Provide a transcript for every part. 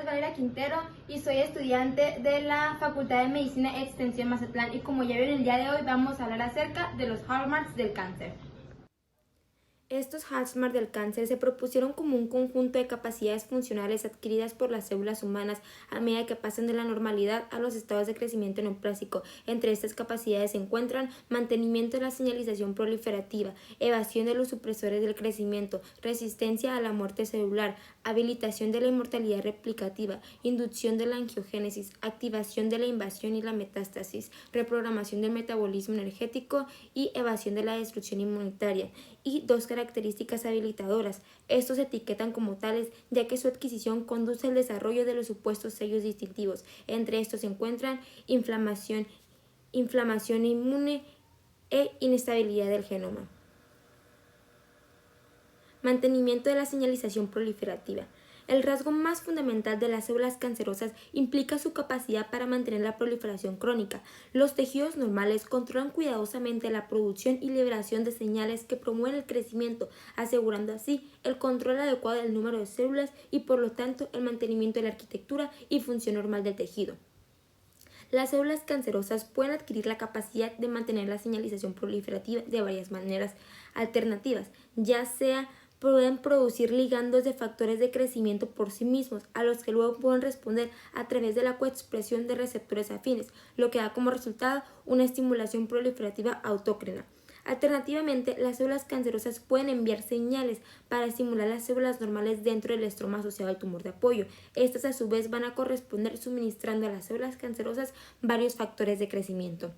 es Valeria Quintero y soy estudiante de la Facultad de Medicina Extensión Mazatlán, y como ya vieron, el día de hoy vamos a hablar acerca de los hallmarks del cáncer. Estos hallmarks del cáncer se propusieron como un conjunto de capacidades funcionales adquiridas por las células humanas a medida que pasan de la normalidad a los estados de crecimiento neoplásico. Entre estas capacidades se encuentran mantenimiento de la señalización proliferativa, evasión de los supresores del crecimiento, resistencia a la muerte celular, habilitación de la inmortalidad replicativa, inducción de la angiogénesis, activación de la invasión y la metástasis, reprogramación del metabolismo energético y evasión de la destrucción inmunitaria. Y dos características habilitadoras. Estos se etiquetan como tales ya que su adquisición conduce al desarrollo de los supuestos sellos distintivos. Entre estos se encuentran inflamación inmune e inestabilidad del genoma. Mantenimiento de la señalización proliferativa. El rasgo más fundamental de las células cancerosas implica su capacidad para mantener la proliferación crónica. Los tejidos normales controlan cuidadosamente la producción y liberación de señales que promueven el crecimiento, asegurando así el control adecuado del número de células y por lo tanto el mantenimiento de la arquitectura y función normal del tejido. Las células cancerosas pueden adquirir la capacidad de mantener la señalización proliferativa de varias maneras alternativas, ya sea pueden producir ligandos de factores de crecimiento por sí mismos, a los que luego pueden responder a través de la coexpresión de receptores afines, lo que da como resultado una estimulación proliferativa autócrina. Alternativamente, las células cancerosas pueden enviar señales para estimular las células normales dentro del estroma asociado al tumor de apoyo. Estas a su vez van a corresponder suministrando a las células cancerosas varios factores de crecimiento.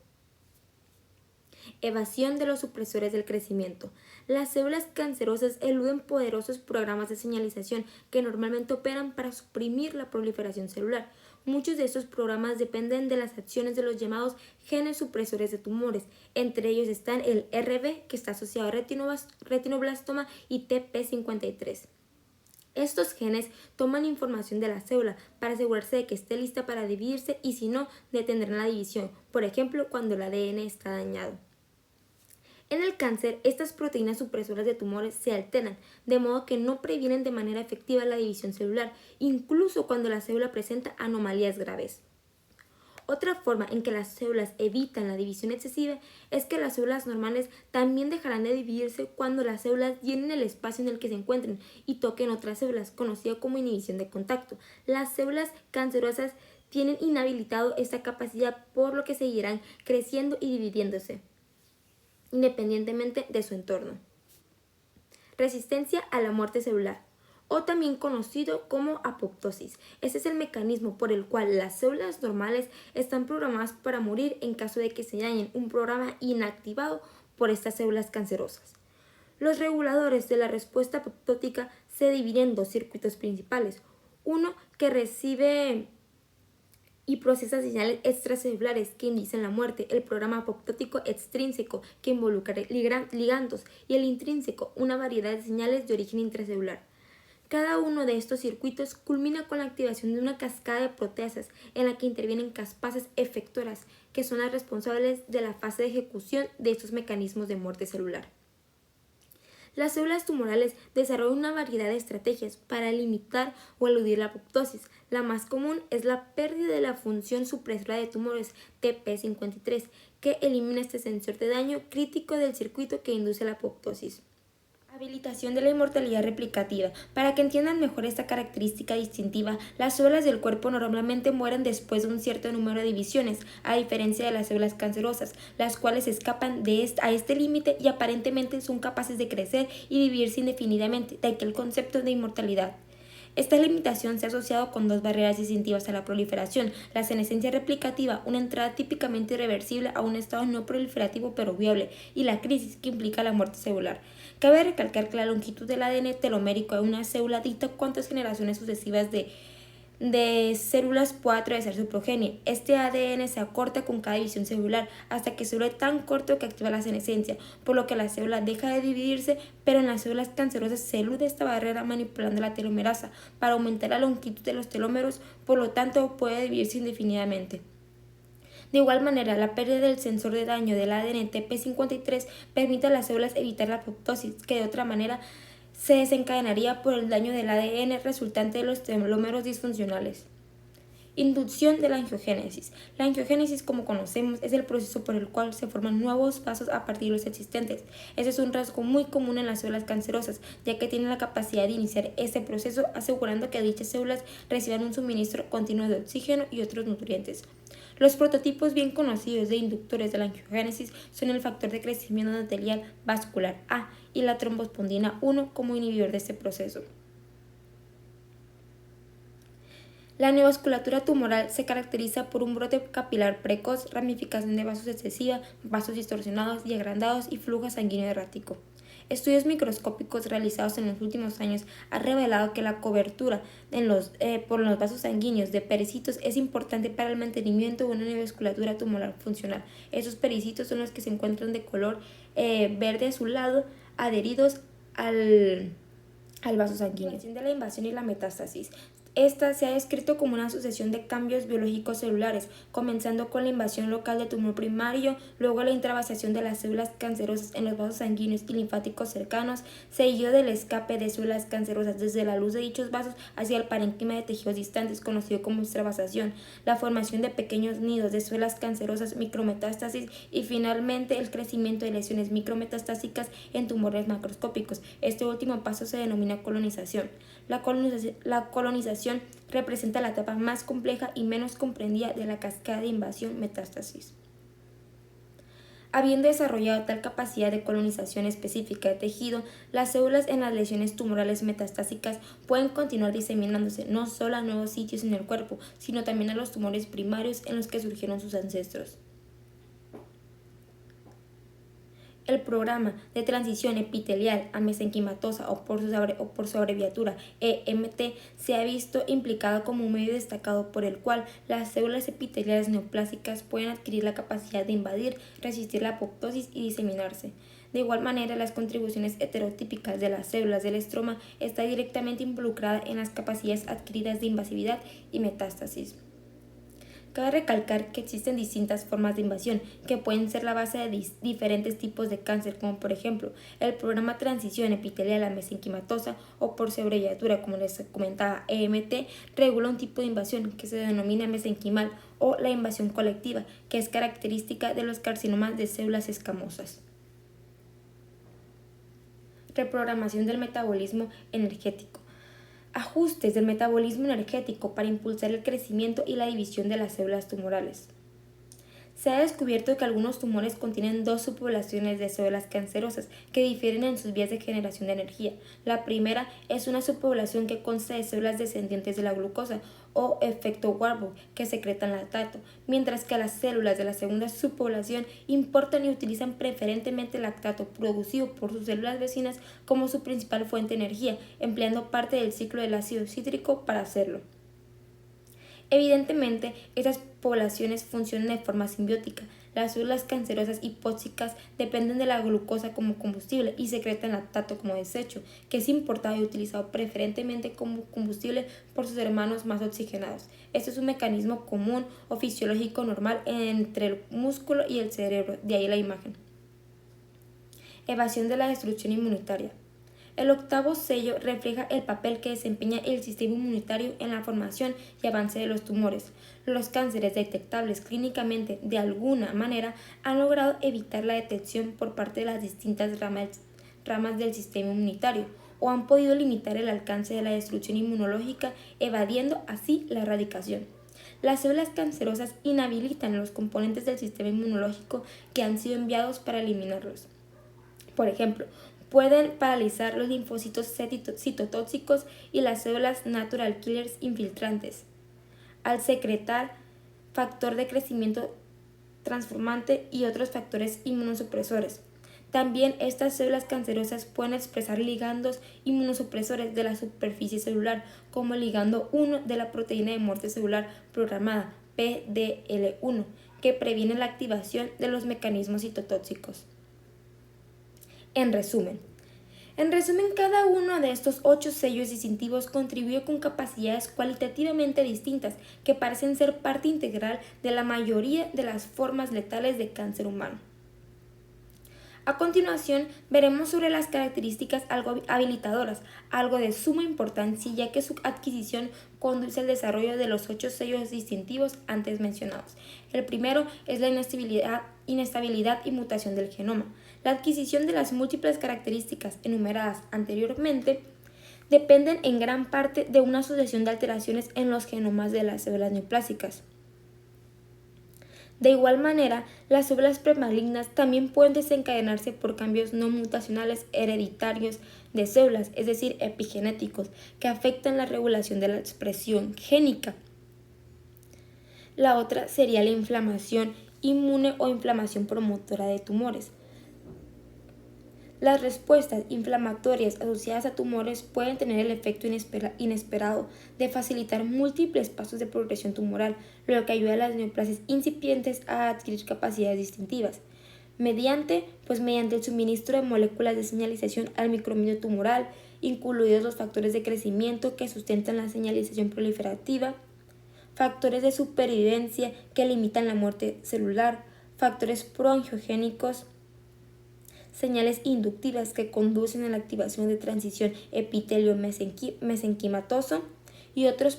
Evasión de los supresores del crecimiento. Las células cancerosas eluden poderosos programas de señalización que normalmente operan para suprimir la proliferación celular. Muchos de estos programas dependen de las acciones de los llamados genes supresores de tumores. Entre ellos están el RB, que está asociado a retinoblastoma, y TP53. Estos genes toman información de la célula para asegurarse de que esté lista para dividirse y, si no, detendrán la división, por ejemplo, cuando el ADN está dañado. En el cáncer, estas proteínas supresoras de tumores se alternan, de modo que no previenen de manera efectiva la división celular, incluso cuando la célula presenta anomalías graves. Otra forma en que las células evitan la división excesiva es que las células normales también dejarán de dividirse cuando las células llenen el espacio en el que se encuentren y toquen otras células, conocido como inhibición de contacto. Las células cancerosas tienen inhabilitado esta capacidad, por lo que seguirán creciendo y dividiéndose independientemente de su entorno. Resistencia a la muerte celular, o también conocido como apoptosis. Este es el mecanismo por el cual las células normales están programadas para morir en caso de que se dañen, un programa inactivado por estas células cancerosas. Los reguladores de la respuesta apoptótica se dividen en dos circuitos principales. Uno que recibe y procesa señales extracelulares que indicen la muerte, el programa apoptótico extrínseco, que involucra ligandos, y el intrínseco, una variedad de señales de origen intracelular. Cada uno de estos circuitos culmina con la activación de una cascada de proteasas en la que intervienen caspases efectoras, que son las responsables de la fase de ejecución de estos mecanismos de muerte celular. Las células tumorales desarrollan una variedad de estrategias para limitar o eludir la apoptosis. La más común es la pérdida de la función supresora de tumores TP53, que elimina este sensor de daño crítico del circuito que induce la apoptosis. Habilitación de la inmortalidad replicativa. Para que entiendan mejor esta característica distintiva, las células del cuerpo normalmente mueren después de un cierto número de divisiones, a diferencia de las células cancerosas, las cuales escapan a este límite y aparentemente son capaces de crecer y vivirse indefinidamente, de aquí el concepto de inmortalidad. Esta limitación se ha asociado con dos barreras distintivas a la proliferación: la senescencia replicativa, una entrada típicamente irreversible a un estado no proliferativo pero viable, y la crisis, que implica la muerte celular. Cabe recalcar que la longitud del ADN telomérico de una célula dicta cuántas generaciones sucesivas de células puede atravesar su progenie. Este ADN se acorta con cada división celular hasta que se vuelve tan corto que activa la senescencia, por lo que la célula deja de dividirse, pero en las células cancerosas se elude esta barrera manipulando la telomerasa para aumentar la longitud de los telómeros, por lo tanto puede dividirse indefinidamente. De igual manera, la pérdida del sensor de daño del ADN TP53 permite a las células evitar la apoptosis, que de otra manera se desencadenaría por el daño del ADN resultante de los telómeros disfuncionales. Inducción de la angiogénesis. La angiogénesis, como conocemos, es el proceso por el cual se forman nuevos vasos a partir de los existentes. Ese es un rasgo muy común en las células cancerosas, ya que tienen la capacidad de iniciar este proceso asegurando que dichas células reciban un suministro continuo de oxígeno y otros nutrientes. Los prototipos bien conocidos de inductores de la angiogénesis son el factor de crecimiento endotelial vascular A y la trombospondina 1 como inhibidor de este proceso. La neovasculatura tumoral se caracteriza por un brote capilar precoz, ramificación de vasos excesiva, vasos distorsionados y agrandados y flujo sanguíneo errático. Estudios microscópicos realizados en los últimos años han revelado que la cobertura por los vasos sanguíneos de pericitos es importante para el mantenimiento de una neovasculatura tumoral funcional. Esos pericitos son los que se encuentran de color verde azulado, adheridos al vaso sanguíneo. De la invasión y la metástasis. Esta se ha descrito como una sucesión de cambios biológicos celulares, comenzando con la invasión local del tumor primario, luego la intravasación de las células cancerosas en los vasos sanguíneos y linfáticos cercanos, seguido del escape de células cancerosas desde la luz de dichos vasos hacia el parénquima de tejidos distantes, conocido como extravasación, la formación de pequeños nidos de células cancerosas, micrometástasis y finalmente el crecimiento de lesiones micrometastásicas en tumores macroscópicos. Este último paso se denomina colonización. La colonización representa la etapa más compleja y menos comprendida de la cascada de invasión-metástasis. Habiendo desarrollado tal capacidad de colonización específica de tejido, las células en las lesiones tumorales metastásicas pueden continuar diseminándose no solo a nuevos sitios en el cuerpo, sino también a los tumores primarios en los que surgieron sus ancestros. El programa de transición epitelial a mesenquimatosa o por su abreviatura EMT se ha visto implicado como un medio destacado por el cual las células epiteliales neoplásicas pueden adquirir la capacidad de invadir, resistir la apoptosis y diseminarse. De igual manera, las contribuciones heterotípicas de las células del estroma está directamente involucrada en las capacidades adquiridas de invasividad y metástasis. Cabe recalcar que existen distintas formas de invasión que pueden ser la base de diferentes tipos de cáncer, como por ejemplo el programa Transición Epitelial a Mesenquimatosa o por su abreviatura, como les comentaba, EMT, regula un tipo de invasión que se denomina mesenquimal o la invasión colectiva, que es característica de los carcinomas de células escamosas. Reprogramación del metabolismo energético. Ajustes del metabolismo energético para impulsar el crecimiento y la división de las células tumorales. Se ha descubierto que algunos tumores contienen dos subpoblaciones de células cancerosas que difieren en sus vías de generación de energía. La primera es una subpoblación que consta de células descendientes de la glucosa o efecto Warburg que secretan lactato, mientras que las células de la segunda subpoblación importan y utilizan preferentemente lactato producido por sus células vecinas como su principal fuente de energía, empleando parte del ciclo del ácido cítrico para hacerlo. Evidentemente, estas poblaciones funcionan de forma simbiótica. Las células cancerosas hipóxicas dependen de la glucosa como combustible y secretan lactato como desecho, que es importado y utilizado preferentemente como combustible por sus hermanos más oxigenados. Este es un mecanismo común o fisiológico normal entre el músculo y el cerebro, de ahí la imagen. Evasión de la destrucción inmunitaria. El octavo sello refleja el papel que desempeña el sistema inmunitario en la formación y avance de los tumores. Los cánceres detectables clínicamente de alguna manera han logrado evitar la detección por parte de las distintas ramas del sistema inmunitario o han podido limitar el alcance de la destrucción inmunológica, evadiendo así la erradicación. Las células cancerosas inhabilitan los componentes del sistema inmunológico que han sido enviados para eliminarlos. Por ejemplo, pueden paralizar los linfocitos citotóxicos y las células natural killers infiltrantes, al secretar factor de crecimiento transformante y otros factores inmunosupresores. También estas células cancerosas pueden expresar ligandos inmunosupresores de la superficie celular, como el ligando 1 de la proteína de muerte celular programada, PDL1, que previene la activación de los mecanismos citotóxicos. En resumen, cada uno de estos 8 sellos distintivos contribuye con capacidades cualitativamente distintas que parecen ser parte integral de la mayoría de las formas letales de cáncer humano. A continuación, veremos sobre las características algo habilitadoras, algo de suma importancia ya que su adquisición conduce al desarrollo de los 8 sellos distintivos antes mencionados. El primero es la inestabilidad y mutación del genoma. La adquisición de las múltiples características enumeradas anteriormente dependen en gran parte de una sucesión de alteraciones en los genomas de las células neoplásicas. De igual manera, las células premalignas también pueden desencadenarse por cambios no mutacionales hereditarios de células, es decir, epigenéticos, que afectan la regulación de la expresión génica. La otra sería la inflamación inmune o inflamación promotora de tumores. Las respuestas inflamatorias asociadas a tumores pueden tener el efecto inesperado de facilitar múltiples pasos de progresión tumoral, lo que ayuda a las neoplasias incipientes a adquirir capacidades distintivas, mediante el suministro de moléculas de señalización al micromedio tumoral, incluidos los factores de crecimiento que sustentan la señalización proliferativa, factores de supervivencia que limitan la muerte celular, factores proangiogénicos, señales inductivas que conducen a la activación de transición epitelio-mesenquimatoso y otros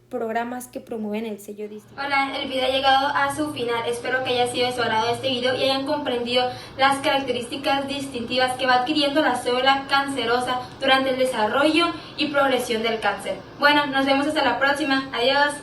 programas que promueven el sello distintivo. Hola, el video ha llegado a su final. Espero que haya sido de su agrado este video y hayan comprendido las características distintivas que va adquiriendo la célula cancerosa durante el desarrollo y progresión del cáncer. Bueno, nos vemos hasta la próxima. Adiós.